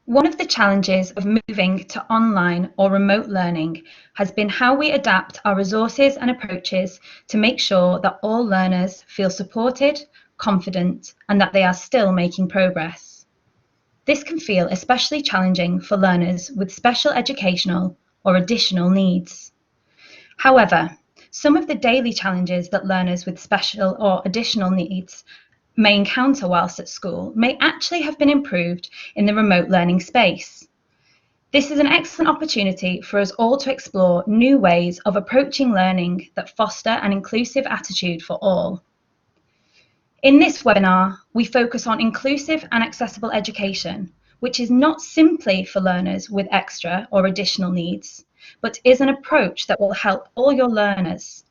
One of the challenges of moving to online or remote learning has been how we adapt our resources and approaches to make sure that all learners feel supported, confident, and that they are still making progress. This can feel especially challenging for learners with special educational or additional needs. However, some of the daily challenges that learners with special or additional needs may encounter whilst at school may actually have been improved in the remote learning space. This is an excellent opportunity for us all to explore new ways of approaching learning that foster an inclusive attitude for all. In this webinar, we focus on inclusive and accessible education, which is not simply for learners with extra or additional needs, but is an approach that will help all your learners.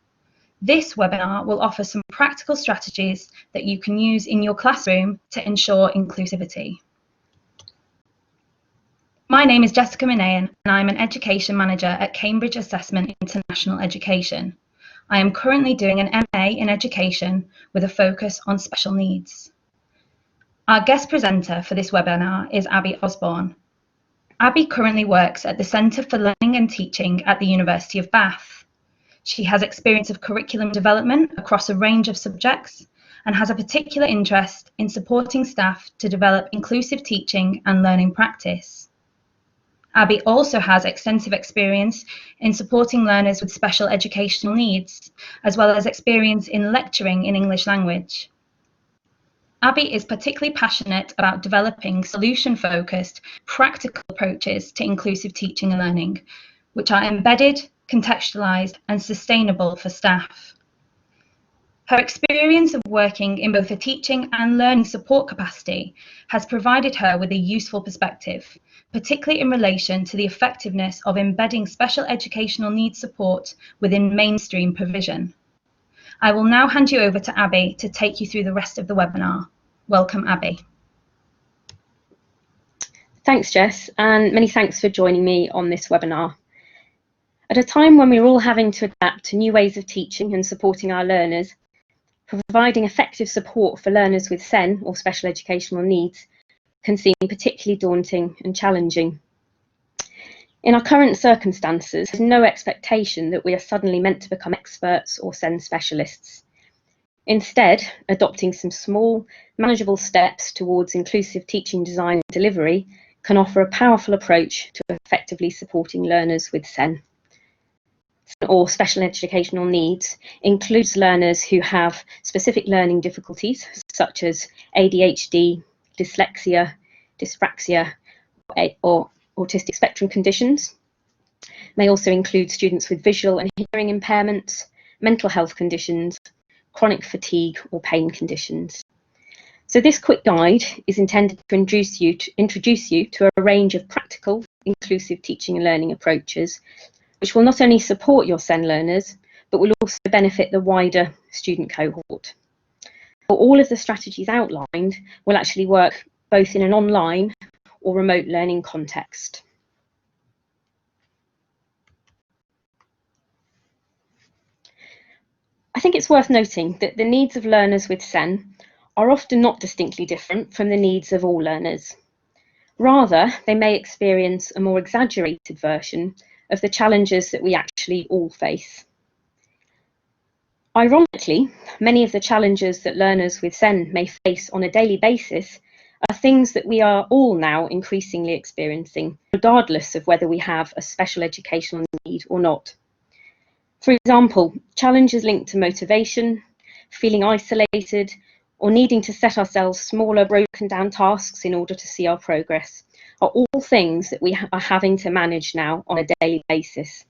This webinar will offer some practical strategies that you can use in your classroom to ensure inclusivity. My name is Jessica Minaeian and I'm an Education Manager at Cambridge Assessment International Education. I am currently doing an MA in Education with a focus on special needs. Our guest presenter for this webinar is Abby Osborne. Abby currently works at the Centre for Learning and Teaching at the University of Bath. She has experience of curriculum development across a range of subjects and has a particular interest in supporting staff to develop inclusive teaching and learning practice. Abby also has extensive experience in supporting learners with special educational needs, as well as experience in lecturing in English language. Abby is particularly passionate about developing solution-focused, practical approaches to inclusive teaching and learning, which are embedded, contextualised and sustainable for staff. Her experience of working in both a teaching and learning support capacity has provided her with a useful perspective, particularly in relation to the effectiveness of embedding special educational needs support within mainstream provision. I will now hand you over to Abby to take you through the rest of the webinar. Welcome, Abby. Thanks, Jess, and many thanks for joining me on this webinar. At a time when we're all having to adapt to new ways of teaching and supporting our learners, providing effective support for learners with SEN or special educational needs can seem particularly daunting and challenging. In our current circumstances, there's no expectation that we are suddenly meant to become experts or SEN specialists. Instead, adopting some small, manageable steps towards inclusive teaching design and delivery can offer a powerful approach to effectively supporting learners with SEN or special educational needs includes learners who have specific learning difficulties such as ADHD, dyslexia, dyspraxia, or autistic spectrum conditions. May also include students with visual and hearing impairments, mental health conditions, chronic fatigue or pain conditions. So this quick guide is intended to introduce you to a range of practical, inclusive teaching and learning approaches which will not only support your SEN learners, but will also benefit the wider student cohort. All of the strategies outlined will actually work both in an online or remote learning context. I think it's worth noting that the needs of learners with SEN are often not distinctly different from the needs of all learners. Rather, they may experience a more exaggerated version of the challenges that we actually all face. Ironically, many of the challenges that learners with SEN may face on a daily basis are things that we are all now increasingly experiencing, regardless of whether we have a special educational need or not. For example, challenges linked to motivation, feeling isolated, or needing to set ourselves smaller, broken down tasks in order to see our progress are all things that we are having to manage now on a daily basis.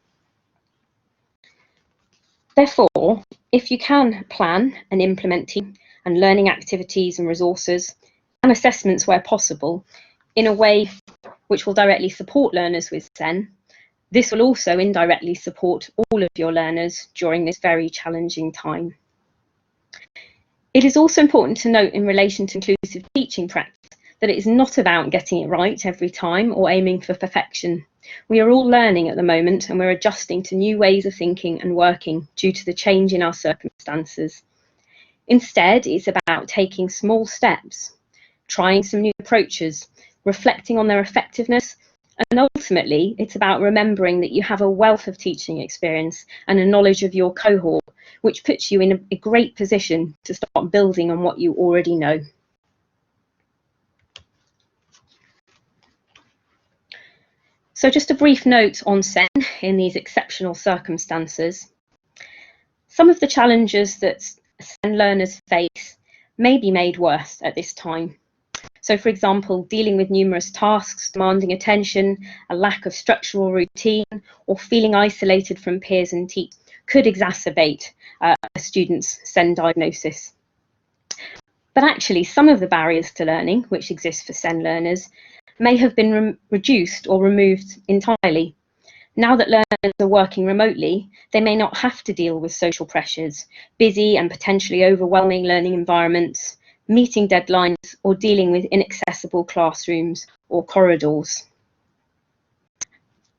Therefore, if you can plan and implement teaching and learning activities and resources and assessments where possible in a way which will directly support learners with SEN, this will also indirectly support all of your learners during this very challenging time. It is also important to note in relation to inclusive teaching practice that it is not about getting it right every time or aiming for perfection. We are all learning at the moment and we're adjusting to new ways of thinking and working due to the change in our circumstances. Instead, it's about taking small steps, trying some new approaches, reflecting on their effectiveness, and ultimately it's about remembering that you have a wealth of teaching experience and a knowledge of your cohort, which puts you in a great position to start building on what you already know. So just a brief note on SEN in these exceptional circumstances. Some of the challenges that SEN learners face may be made worse at this time. So, for example, dealing with numerous tasks demanding attention, a lack of structural routine, or feeling isolated from peers and teachers could exacerbate a student's SEN diagnosis. But actually, some of the barriers to learning, which exist for SEN learners, may have been reduced or removed entirely. Now that learners are working remotely, they may not have to deal with social pressures, busy and potentially overwhelming learning environments, meeting deadlines, or dealing with inaccessible classrooms or corridors.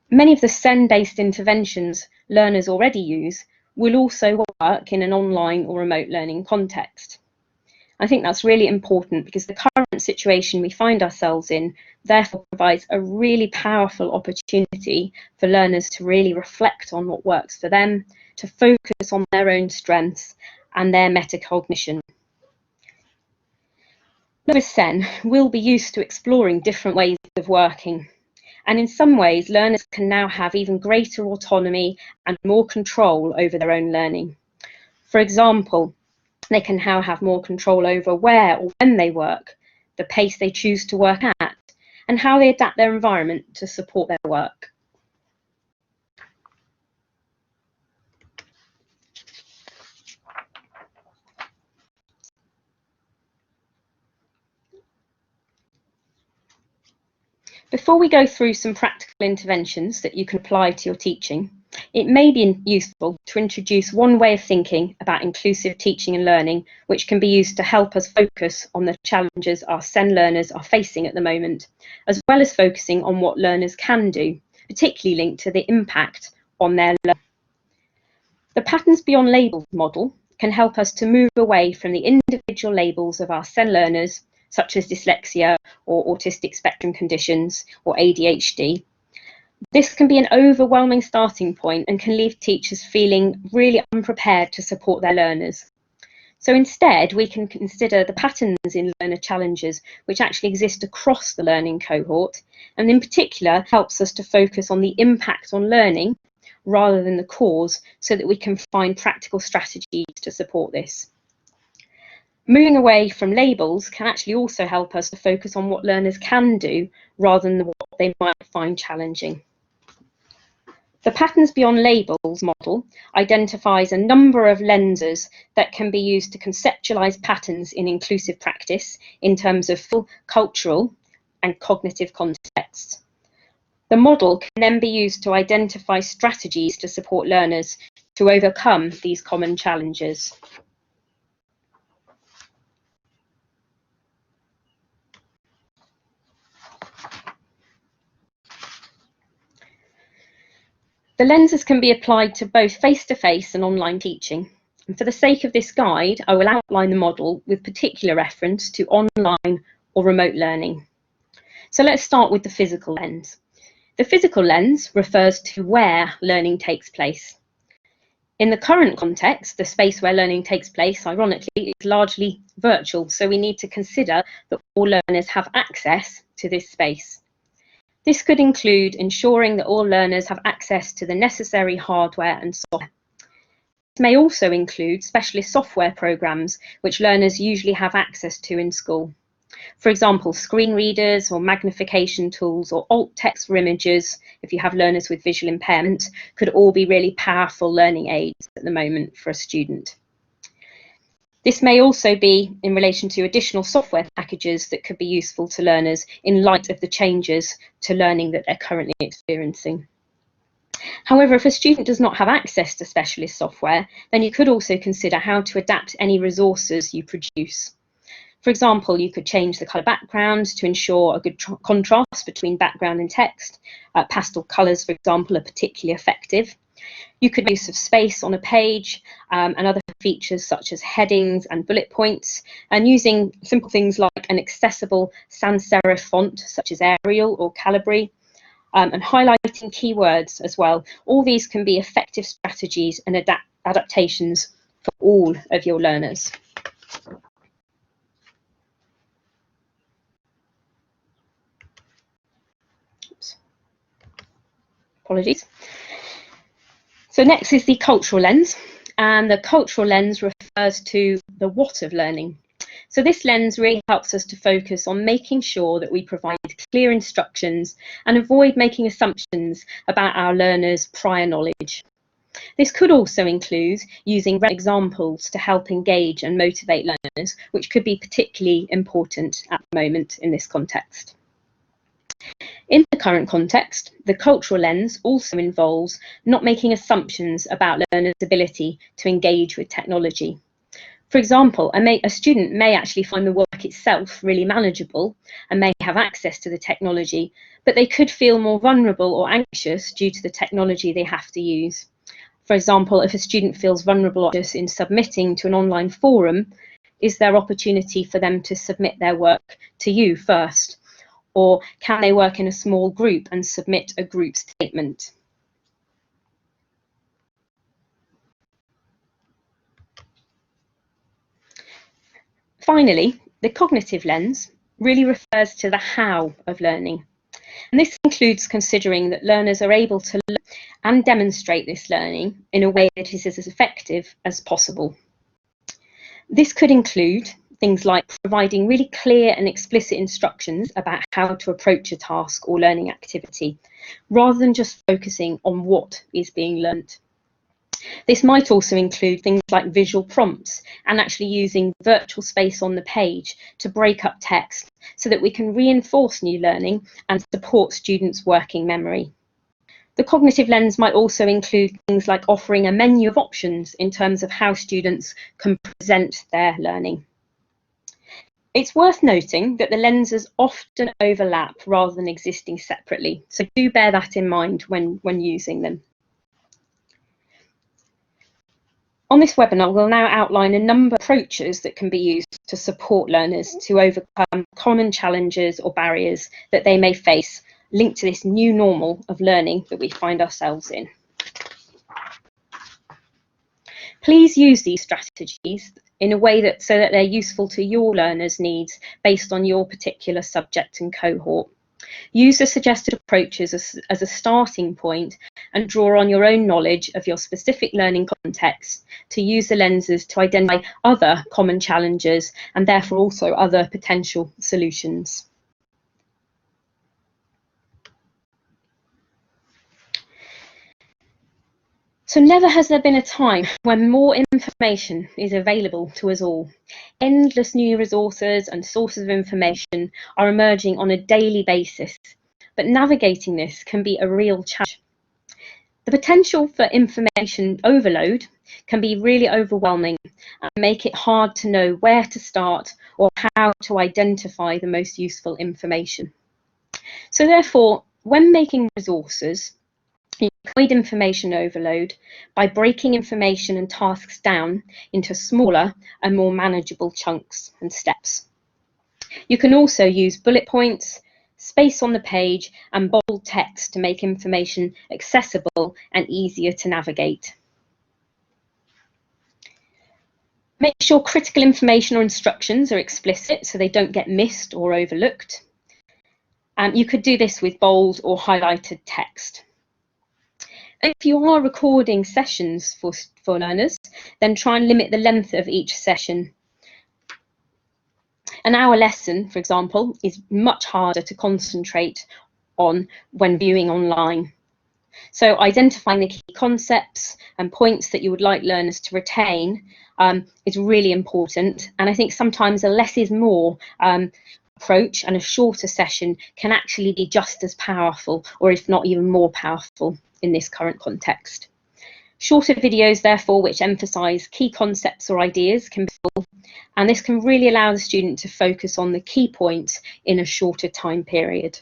Many of the SEN-based interventions learners already use will also work in an online or remote learning context. I think that's really important because the current situation we find ourselves in therefore provides a really powerful opportunity for learners to really reflect on what works for them, to focus on their own strengths and their metacognition. With SEN, we'll be used to exploring different ways of working, and in some ways learners can now have even greater autonomy and more control over their own learning. For example, they can now have more control over where or when they work, the pace they choose to work at, and how they adapt their environment to support their work. Before we go through some practical interventions that you can apply to your teaching, it may be useful to introduce one way of thinking about inclusive teaching and learning, which can be used to help us focus on the challenges our SEN learners are facing at the moment, as well as focusing on what learners can do, particularly linked to the impact on their learning. The Patterns Beyond Labels model can help us to move away from the individual labels of our SEN learners, such as dyslexia or autistic spectrum conditions or ADHD. This can be an overwhelming starting point and can leave teachers feeling really unprepared to support their learners. So instead, we can consider the patterns in learner challenges which actually exist across the learning cohort, and in particular helps us to focus on the impact on learning rather than the cause, so that we can find practical strategies to support this. Moving away from labels can actually also help us to focus on what learners can do rather than what they might find challenging. The Patterns Beyond Labels model identifies a number of lenses that can be used to conceptualise patterns in inclusive practice in terms of full cultural and cognitive contexts. The model can then be used to identify strategies to support learners to overcome these common challenges. The lenses can be applied to both face-to-face and online teaching. And for the sake of this guide, I will outline the model with particular reference to online or remote learning. So let's start with the physical lens. The physical lens refers to where learning takes place. In the current context, the space where learning takes place, ironically, is largely virtual, so we need to consider that all learners have access to this space. This could include ensuring that all learners have access to the necessary hardware and software. This may also include specialist software programs which learners usually have access to in school. For example, screen readers or magnification tools or alt text for images, if you have learners with visual impairment, could all be really powerful learning aids at the moment for a student. This may also be in relation to additional software packages that could be useful to learners in light of the changes to learning that they're currently experiencing. However, if a student does not have access to specialist software, then you could also consider how to adapt any resources you produce. For example, you could change the colour background to ensure a good contrast between background and text. Pastel colours, for example, are particularly effective. You could use of space on a page and other features such as headings and bullet points, and using simple things like an accessible sans serif font such as Arial or Calibri, and highlighting keywords as well. All these can be effective strategies and adaptations for all of your learners. Oops. Apologies. So next is the cultural lens, and the cultural lens refers to the what of learning. So this lens really helps us to focus on making sure that we provide clear instructions and avoid making assumptions about our learners' prior knowledge. This could also include using examples to help engage and motivate learners, which could be particularly important at the moment in this context. In the current context, the cultural lens also involves not making assumptions about learners' ability to engage with technology. For example, a student may actually find the work itself really manageable and may have access to the technology, but they could feel more vulnerable or anxious due to the technology they have to use. For example, if a student feels vulnerable in submitting to an online forum, is there opportunity for them to submit their work to you first? Or can they work in a small group and submit a group statement? Finally, the cognitive lens really refers to the how of learning. And this includes considering that learners are able to learn and demonstrate this learning in a way that is as effective as possible. This could include things like providing really clear and explicit instructions about how to approach a task or learning activity, rather than just focusing on what is being learnt. This might also include things like visual prompts and actually using virtual space on the page to break up text so that we can reinforce new learning and support students' working memory. The cognitive lens might also include things like offering a menu of options in terms of how students can present their learning. It's worth noting that the lenses often overlap rather than existing separately, so do bear that in mind when using them. On this webinar, we'll now outline a number of approaches that can be used to support learners to overcome common challenges or barriers that they may face linked to this new normal of learning that we find ourselves in. Please use these strategies in a way so that they're useful to your learners' needs based on your particular subject and cohort. Use the suggested approaches as a starting point and draw on your own knowledge of your specific learning context to use the lenses to identify other common challenges and therefore also other potential solutions. So never has there been a time when more information is available to us all. Endless new resources and sources of information are emerging on a daily basis, but navigating this can be a real challenge. The potential for information overload can be really overwhelming and make it hard to know where to start or how to identify the most useful information. So therefore, when making resources, you avoid information overload by breaking information and tasks down into smaller and more manageable chunks and steps. You can also use bullet points, space on the page, and bold text to make information accessible and easier to navigate. Make sure critical information or instructions are explicit so they don't get missed or overlooked. You could do this with bold or highlighted text. If you are recording sessions for learners, then try and limit the length of each session. An hour lesson, for example, is much harder to concentrate on when viewing online. So identifying the key concepts and points that you would like learners to retain is really important. And I think sometimes a less is more approach and a shorter session can actually be just as powerful, or if not even more powerful in this current context. Shorter videos, therefore, which emphasise key concepts or ideas can be helpful, and this can really allow the student to focus on the key points in a shorter time period.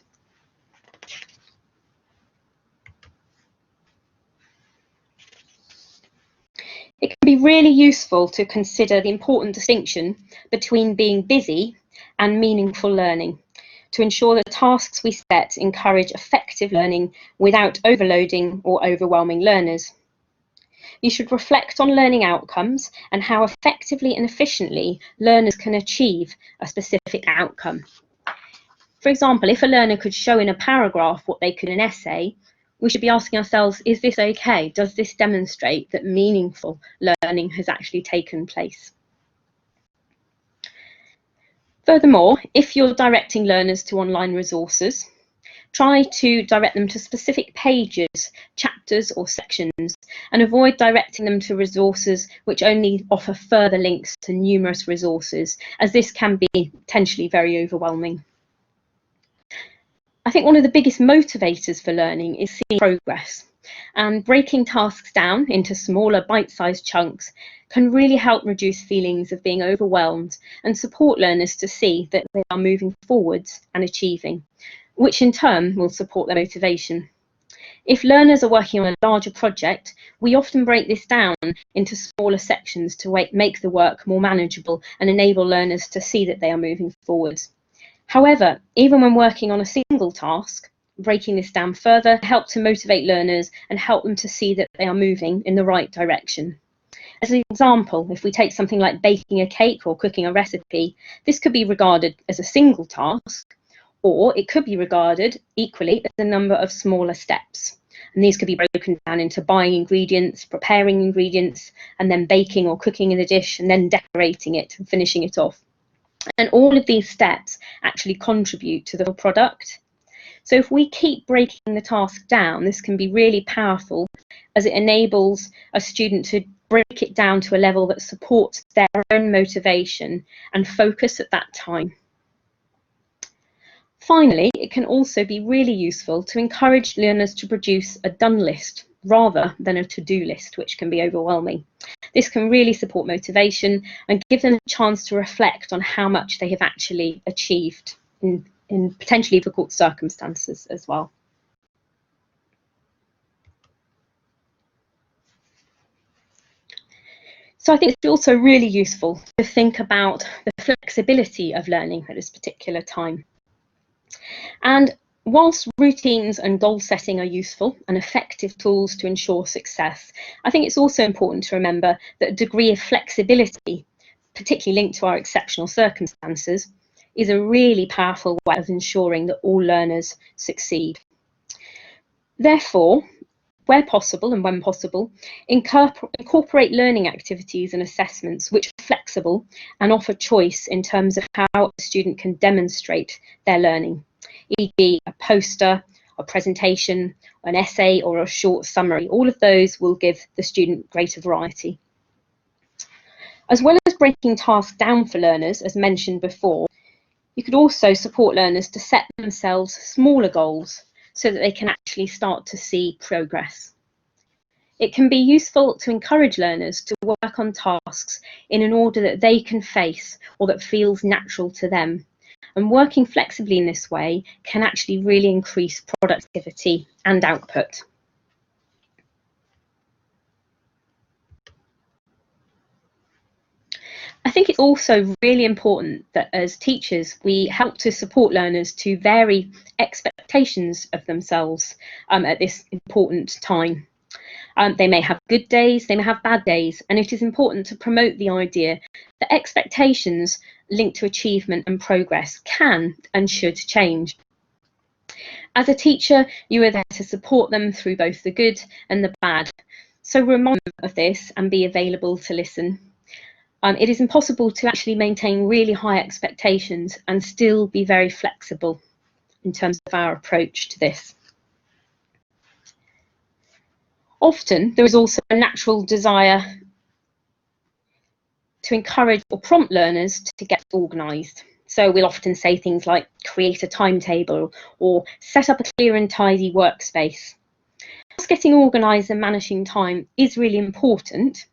It can be really useful to consider the important distinction between being busy and meaningful learning, to ensure that tasks we set encourage effective learning without overloading or overwhelming learners. You should reflect on learning outcomes and how effectively and efficiently learners can achieve a specific outcome. For example, if a learner could show in a paragraph what they could in an essay, we should be asking ourselves, is this okay? Does this demonstrate that meaningful learning has actually taken place? Furthermore, if you're directing learners to online resources, try to direct them to specific pages, chapters or sections, and avoid directing them to resources which only offer further links to numerous resources, as this can be potentially very overwhelming. I think one of the biggest motivators for learning is seeing progress, and breaking tasks down into smaller bite-sized chunks can really help reduce feelings of being overwhelmed and support learners to see that they are moving forwards and achieving, which in turn will support their motivation. If learners are working on a larger project, we often break this down into smaller sections to make the work more manageable and enable learners to see that they are moving forwards. However, even when working on a single task, breaking this down further helps to motivate learners and help them to see that they are moving in the right direction. As an example, if we take something like baking a cake or cooking a recipe, this could be regarded as a single task, or it could be regarded equally as a number of smaller steps. And these could be broken down into buying ingredients, preparing ingredients, and then baking or cooking in the dish, and then decorating it and finishing it off. And all of these steps actually contribute to the product. So if we keep breaking the task down, this can be really powerful, as it enables a student to break it down to a level that supports their own motivation and focus at that time. Finally, it can also be really useful to encourage learners to produce a done list rather than a to-do list, which can be overwhelming. This can really support motivation and give them a chance to reflect on how much they have actually achieved in potentially difficult circumstances as well. So I think it's also really useful to think about the flexibility of learning at this particular time. And whilst routines and goal setting are useful and effective tools to ensure success, I think it's also important to remember that a degree of flexibility, particularly linked to our exceptional circumstances, is a really powerful way of ensuring that all learners succeed. Therefore, where possible and when possible, incorporate learning activities and assessments which are flexible and offer choice in terms of how a student can demonstrate their learning, e.g. a poster, a presentation, an essay or a short summary. All of those will give the student greater variety. As well as breaking tasks down for learners, as mentioned before, you could also support learners to set themselves smaller goals so that they can actually start to see progress. It can be useful to encourage learners to work on tasks in an order that they can face or that feels natural to them. And working flexibly in this way can actually really increase productivity and output. I think it's also really important that as teachers, we help to support learners to vary expectations of themselves at this important time. They may have good days, they may have bad days, and it is important to promote the idea that expectations linked to achievement and progress can and should change. As a teacher, you are there to support them through both the good and the bad. So remind them of this and be available to listen. It is impossible to actually maintain really high expectations and still be very flexible in terms of our approach to this. Often, there is also a natural desire to encourage or prompt learners to get organised. So we'll often say things like create a timetable or set up a clear and tidy workspace. Just getting organised and managing time is really important,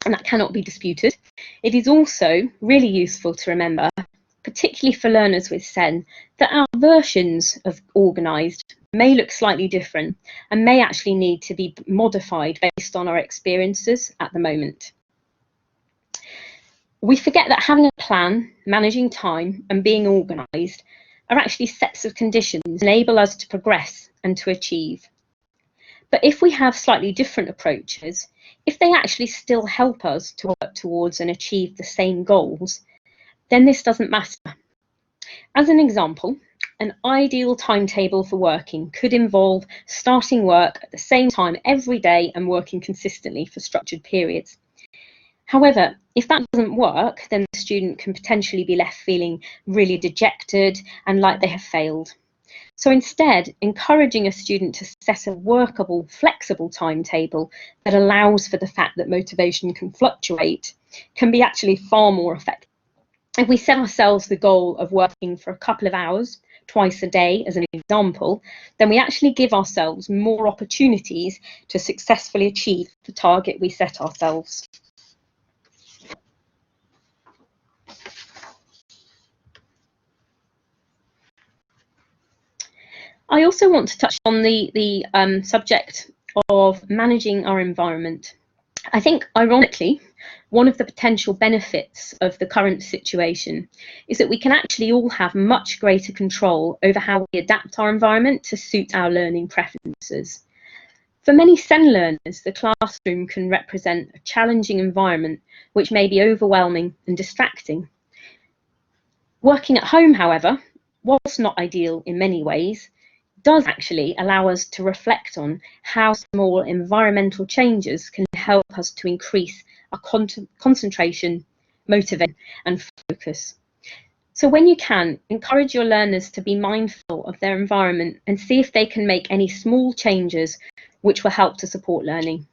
and that cannot be disputed. It is also really useful to remember, particularly for learners with SEN, that our versions of organised may look slightly different and may actually need to be modified based on our experiences at the moment. We forget that having a plan, managing time, and being organised are actually sets of conditions that enable us to progress and to achieve. But if we have slightly different approaches, if they actually still help us to work towards and achieve the same goals, then this doesn't matter. As an example, an ideal timetable for working could involve starting work at the same time every day and working consistently for structured periods. However, if that doesn't work, then the student can potentially be left feeling really dejected and like they have failed. So instead, encouraging a student to set a workable, flexible timetable that allows for the fact that motivation can fluctuate can be actually far more effective. If we set ourselves the goal of working for a couple of hours twice a day as an example, then we actually give ourselves more opportunities to successfully achieve the target we set ourselves. I also want to touch on the subject of managing our environment. I think, ironically, one of the potential benefits of the current situation is that we can actually all have much greater control over how we adapt our environment to suit our learning preferences. For many SEN learners, the classroom can represent a challenging environment which may be overwhelming and distracting. Working at home, however, whilst not ideal in many ways, does actually allow us to reflect on how small environmental changes can help us to increase our concentration, motivation and focus. So when you can, encourage your learners to be mindful of their environment and see if they can make any small changes which will help to support learning.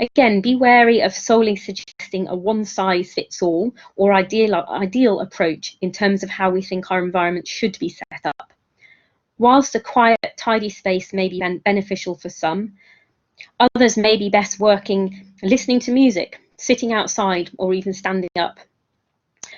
Again, be wary of solely suggesting a one-size-fits-all or ideal approach in terms of how we think our environment should be set up. Whilst a quiet, tidy space may be beneficial for some, others may be best working, listening to music, sitting outside, or even standing up.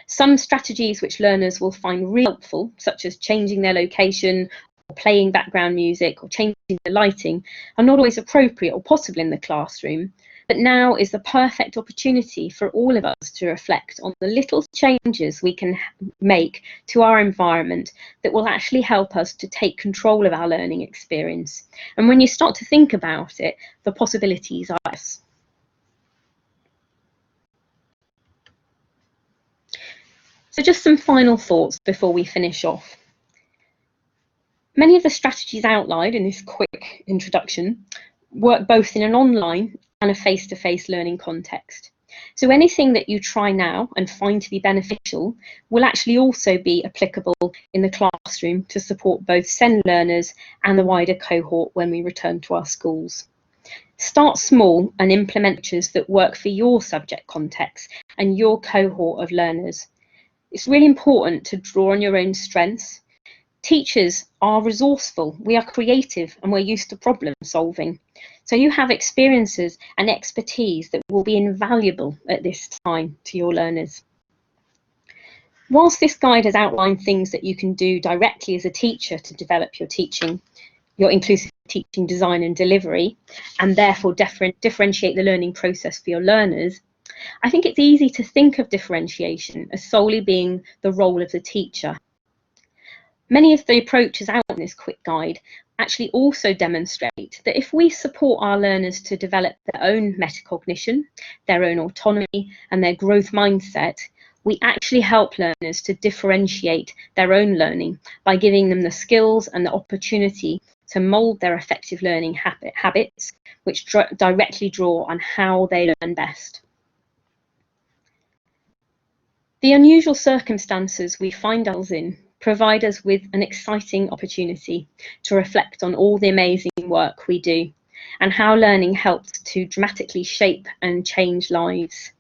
Some strategies which learners will find really helpful, such as changing their location, or playing background music, or changing the lighting, are not always appropriate or possible in the classroom. But now is the perfect opportunity for all of us to reflect on the little changes we can make to our environment that will actually help us to take control of our learning experience. And when you start to think about it, the possibilities are endless. So just some final thoughts before we finish off. Many of the strategies outlined in this quick introduction work both in an online and a face-to-face learning context. So anything that you try now and find to be beneficial will actually also be applicable in the classroom to support both SEN learners and the wider cohort when we return to our schools. Start small and implement features that work for your subject context and your cohort of learners. It's really important to draw on your own strengths. Teachers are resourceful, we are creative, and we're used to problem solving. So you have experiences and expertise that will be invaluable at this time to your learners. Whilst this guide has outlined things that you can do directly as a teacher to develop your teaching, your inclusive teaching design and delivery, and therefore differentiate the learning process for your learners, I think it's easy to think of differentiation as solely being the role of the teacher. Many of the approaches out in this quick guide actually also demonstrate that if we support our learners to develop their own metacognition, their own autonomy and their growth mindset, we actually help learners to differentiate their own learning by giving them the skills and the opportunity to mould their effective learning habits, which directly draw on how they learn best. The unusual circumstances we find ourselves in provide us with an exciting opportunity to reflect on all the amazing work we do and how learning helps to dramatically shape and change lives.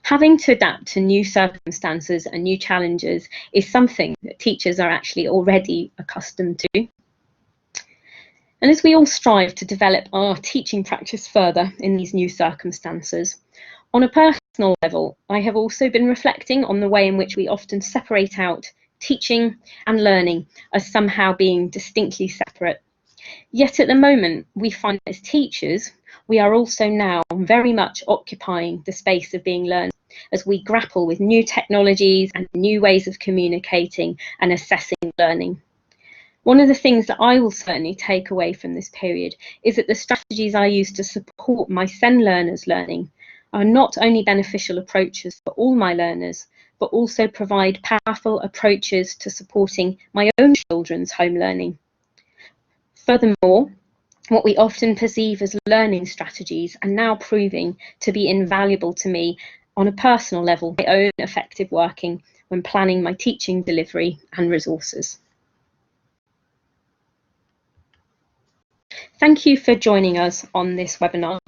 Having to adapt to new circumstances and new challenges is something that teachers are actually already accustomed to. And as we all strive to develop our teaching practice further in these new circumstances, on a personal level, I have also been reflecting on the way in which we often separate out teaching and learning as somehow being distinctly separate. Yet at the moment, we find as teachers, we are also now very much occupying the space of being learners. as we grapple with new technologies and new ways of communicating and assessing learning. One of the things that I will certainly take away from this period is that the strategies I use to support my SEN learners' learning are not only beneficial approaches for all my learners, but also provide powerful approaches to supporting my own children's home learning. Furthermore, what we often perceive as learning strategies are now proving to be invaluable to me on a personal level, my own effective working when planning my teaching delivery and resources. Thank you for joining us on this webinar.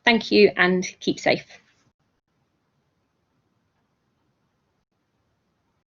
Thank you and keep safe.